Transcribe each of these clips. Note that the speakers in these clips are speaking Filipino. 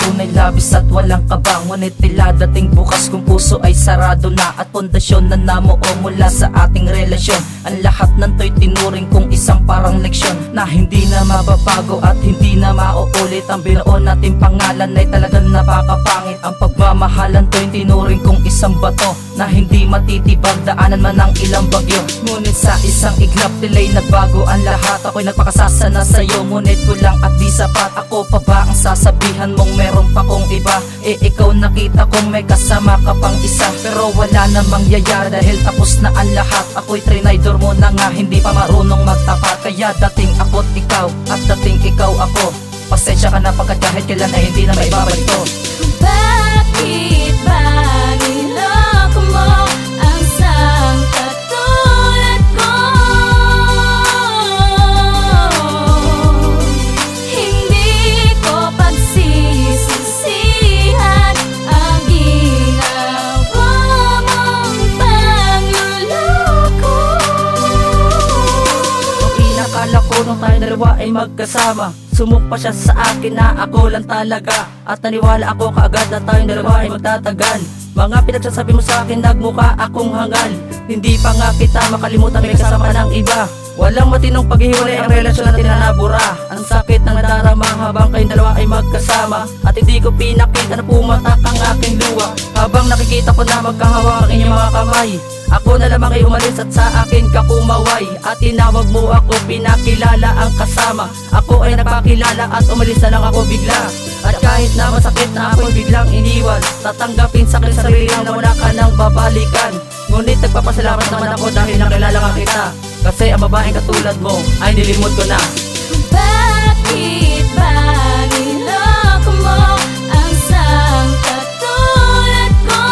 tunay labis at walang kaba. Ngunit tila dating bukas kung puso ay sarado na, at pundasyon na namuo mula sa ating relasyon. Ang lahat ng to'y tinuring kong isang parang leksyon na hindi na mababago at hindi na mauulit. Ang binuo nating pangalan ay talagang napakapangit. Ang pagmamahalan to'y tinuring kong isang bato na hindi matitibag, daanan man ang ilang bagyo. Ngunit sa isang iglap nila'y nagbago ang lahat. Ako'y nagpakasasa na sa'yo, ngunit kulang at di sapat. Ako pa ba ang sasabihan mong meron pa kong iba? Ikaw nakita kong may kasama ka pang isa, pero wala namang yaya dahil tapos na ang lahat. Ako'y trinaydor mo na nga, hindi pa marunong magtapat. Kaya dating ako't ikaw at dating ikaw ako, pasensya ka na pagkat kahit kailan ay hindi na maibabalik to. Bakit ba niloko mo ang isang katulad ko? Hindi ko pagsisisihan ang ginawa mong pangluloko. Nung inakala ko nung tayo dalawa ay magkasama, sumukpa siya sa akin na ako lang talaga, at naniwala ako kaagad na tayong dalawa ay magtatagal. Mga pinagsasabi mo sa akin, nagmukha akong hangal. Hindi pa nga kita makalimutan, may kasama ng iba. Walang matinong paghiwalay ang relasyon natin na nabura. Ang sakit ng nadarama habang kayong dalawa ay magkasama, at hindi ko pinakita na pumatak ang aking luha. Habang nakikita ko na magkahawak ang inyong mga kamay, ako na lamang ay umalis at sa akin ka kumaway. At tinawag mo ako, pinakilala ang kasama. Ako ay nagpakilala at umalis na lang ako bigla. At kahit na masakit na ako'y biglang iniwan, tatanggapin sa akin sarili na wala ka nang babalikan. Ngunit nagpapasalamat naman ako dahil nakilala ka kita, kasi ang babaeng katulad mo ay nilimot ko na. Bakit ba niloko mo ang isang katulad ko?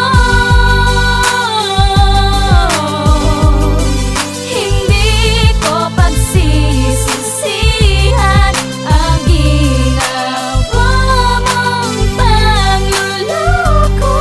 Hindi ko pagsisisihan ang ginawa mong pangluloko.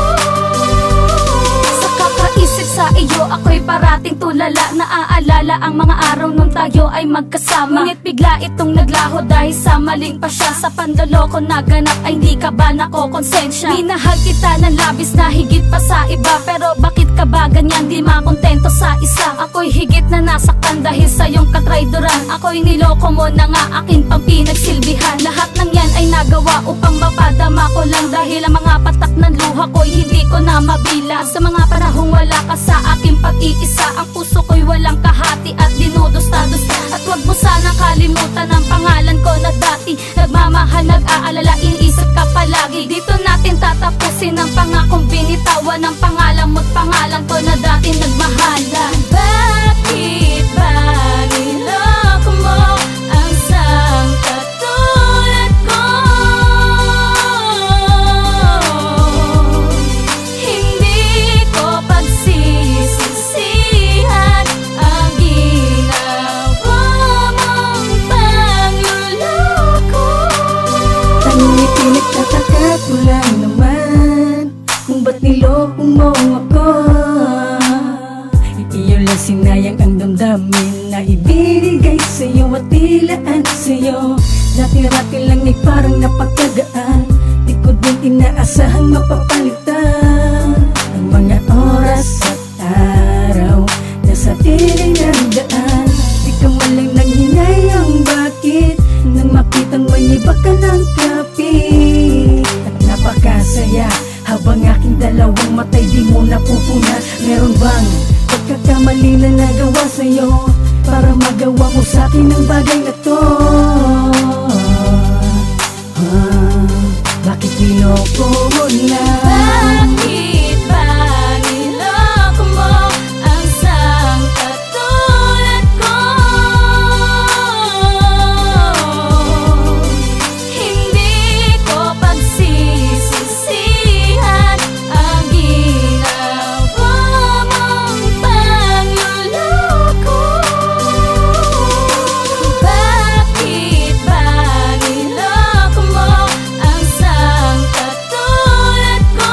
Sa kakaisip sa iyo, ako'y parating tulala. Naaalala ang mga araw nung tayo ay magkasama, ngunit bigla itong naglaho dahil sa maling pasya. Sa pandaloko naganap ay hindi ka ba nakokonsensya? Minahal kita ng labis na higit pa sa iba, pero bakit ka ba ganyan di makontento sa isa? Ako'y higit na nasaktan dahil sa iyong katraydoran. Ako'y niloko mo na nga, akin pang pinagsilbihan. Lahat ng yan ay nagawa upang mapadama ko lang, dahil ang mga patak ng luha ko'y hindi ko na mabilang. Sa mga panahong wala ka sa aking pag-iisa, ang puso ko'y walang kahati at dinudusta-dusta. At wag mo sanang kalimutan ang pangalan ko na dati nagmamahal, nag-aalala, iniisip ka palagi. Dito natin tatapusin ang pangakong binitawan ng pangalan mo't pangalan ko na dati nagmahalan. Bakit ba niloko mo ang isang katulad ko? Hindi ko pagsisisihan ang ginawa mong pangluloko. Tanung'y pinagtataka ko lang naman kung ba't niloko mo ako. Iyon lang sinayang ang damdamin na ibinigay sa'yo at tilaan sa'yo. Dati-rati lang ay parang napagkagaan, di ko din inaasahang mapapalitan ang mga oras at araw na sa tiling nandaan. Di ka man lang nanghinayang bakit nang makitang may iba ka ng kapit. At napakasaya habang aking dalawang matay di mo napupuna. Meron bang pagkakamali na nagawa sa'yo para magawa mo sa'kin ang bagay na to? Bakit niloko mo lang? Bakit ba niloko mo ang isang katulad ko? Hindi ko pagsisisihan ang ginawa mong pangluloko. Bakit ba niloko mo ang isang katulad ko?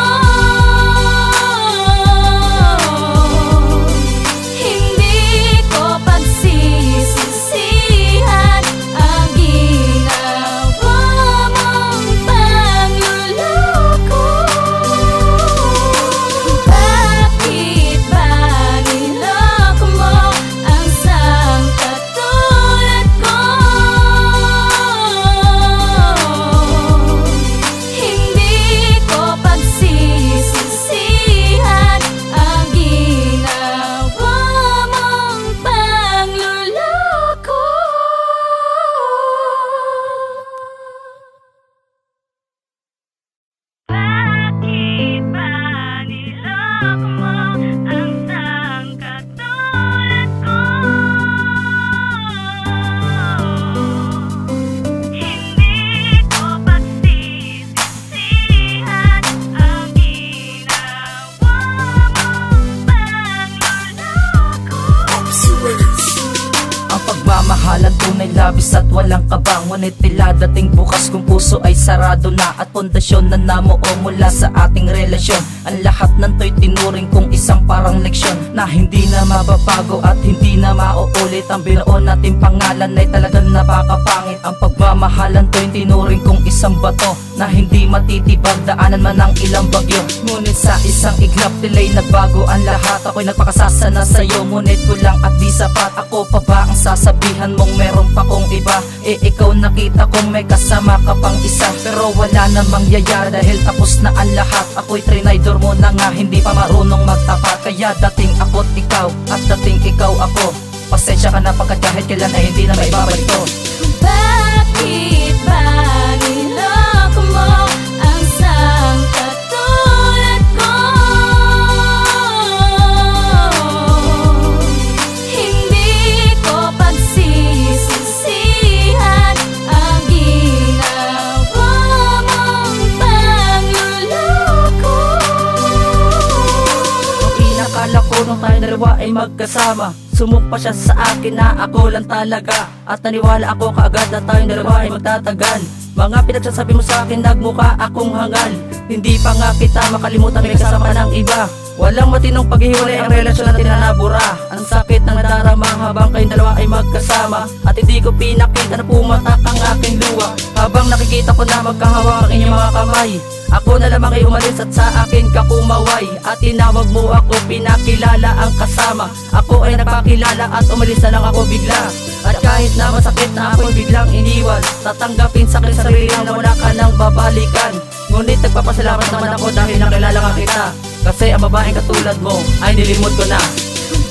pagmamahalan tunay labis at walang kabang. Ngunit tila dating bukas kung puso ay sarado na, at pundasyon na namuo mula sa ating relasyon. Ang lahat ng to'y tinuring kong isang parang leksyon na hindi na mababago at hindi na mauulit. Ang binuo nating pangalan ay talagang napakapangit. Ang pagmamahalan to'y tinuring kong isang bato na hindi matitibag, daanan man ng ilang bagyo. Ngunit sa isang iglap tila'y nagbago ang lahat. Ako'y nagpakasasana sa'yo, ngunit kulang at di sapat. Ako pa ba ang sasabihan mong meron pa kong iba? Ikaw nakita kong may kasama ka pang isa, pero wala namang yaya dahil tapos na ang lahat. Ako'y trinaydor mo na nga, hindi pa marunong magtapat. Kaya dating ako't ikaw at dating ikaw ako. Pasensya ka na pagkat kahit kailan ay hindi na may babalik to. Bakit ba niloko mo ang isang katulad ko? Hindi ko pagsisisihan ang ginawa mong pangluloko. Nung inakala ko nung tayo dalawa ay magkasama, sumukpa siya sa akin na ako lang talaga, at naniwala ako kaagad na tayong dalawa ay magtatagal. Mga pinagsasabi mo sa akin, nagmukha akong hangal. Hindi pa nga kita makalimutan, may kasama ng iba. Walang matinong paghihiwalay ang relasyon natin na nabura. Ang sakit ng nadarama habang kayong dalawa ay magkasama, at hindi ko pinakita na pumatak ang aking luha. Habang nakikita ko na magkahawak ang inyong mga kamay, ako na lamang ay umalis at sa akin ka kumaway. At tinawag mo ako, pinakilala ang kasama. Ako ay nagpakilala at umalis na lang ako bigla. At kahit na masakit na ako'y biglang iniwan, tatanggapin sa akin sarili na wala ka nang babalikan. Ngunit nagpapasalamat naman ako dahil nakilala nga kita, kasi ang babaeng katulad mo ay nilimot ko na.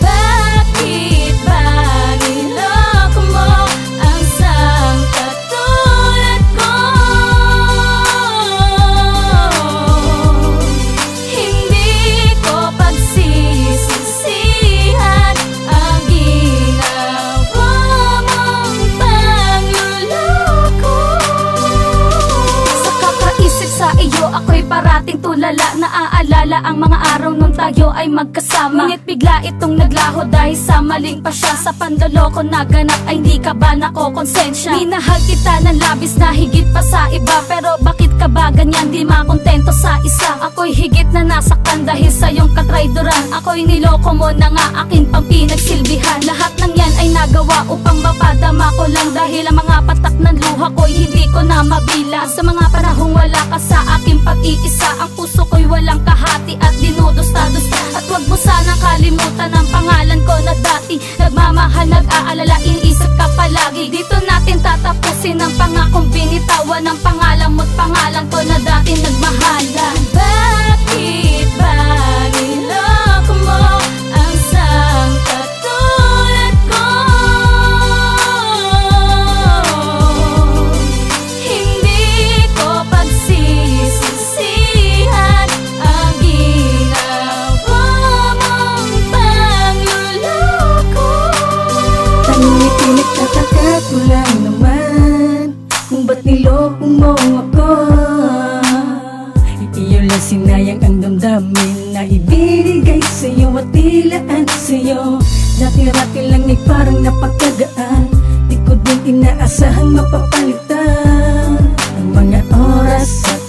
Bakit ba niloko mo ang isang katulad ko? Hindi ko pagsisisihan ang ginawa mong pangluloko. Sa kakaisip sa iyo ako'y parating tulala, naaalala ang mga araw nung tayo ay magkasama. Ngunit bigla itong naglaho dahil sa maling pasya. Sa panloloko na ganap ay hindi ka ba nakokonsensya? Minahal kita ng labis na higit pa sa iba, pero bakit ka ba ganyan di makontento sa isa? Ako'y higit na nasaktan dahil sa iyong katraydoran. Ako'y niloko mo na nga, akin pang pinagsilbihan. Lahat ng yan ay nagawa upang mapadama ko lang, dahil ang mga patak ng luha ko'y hindi ko na mabila. Sa mga panahong wala ka sa aking pag-iisa, ang puso ko'y walang kahati at dinudusta-dusta. At wag mo sanang kalimutan ang pangalan ko na dati. Nagmamahal, nag-aalala, iniisip ka palagi. Dito natin tatapusin ang pangakong binitawan ng pangalan mo't pangalan ko na dati nagmahalan. Bakit ba niloko mo ang isang katulad ko? Hindi ko pagsisisihan ang ginawa mong pangluloko. Ngunit pinagtataka ko lang naman kung ba't niloko mo ako. Iyo lang sinayang ang damdamin na ibinigay sa'yo at tilaan sa'yo. Dati-rati lang ay parang napagkagaan, di ko din inaasahang mapapalitan ang mga oras at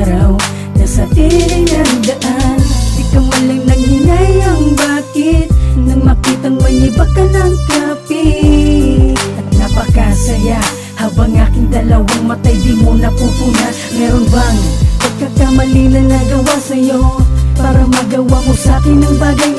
araw na sa tiling nandaan. Di ka malang nanghinayang bakit nang makitang may iba ka ng kapit. At napakasaya habang aking dalawang matay di mo napupuna. Meron bang pagkakamali na nagawa sa'yo para magawa mo sa'kin ang bagay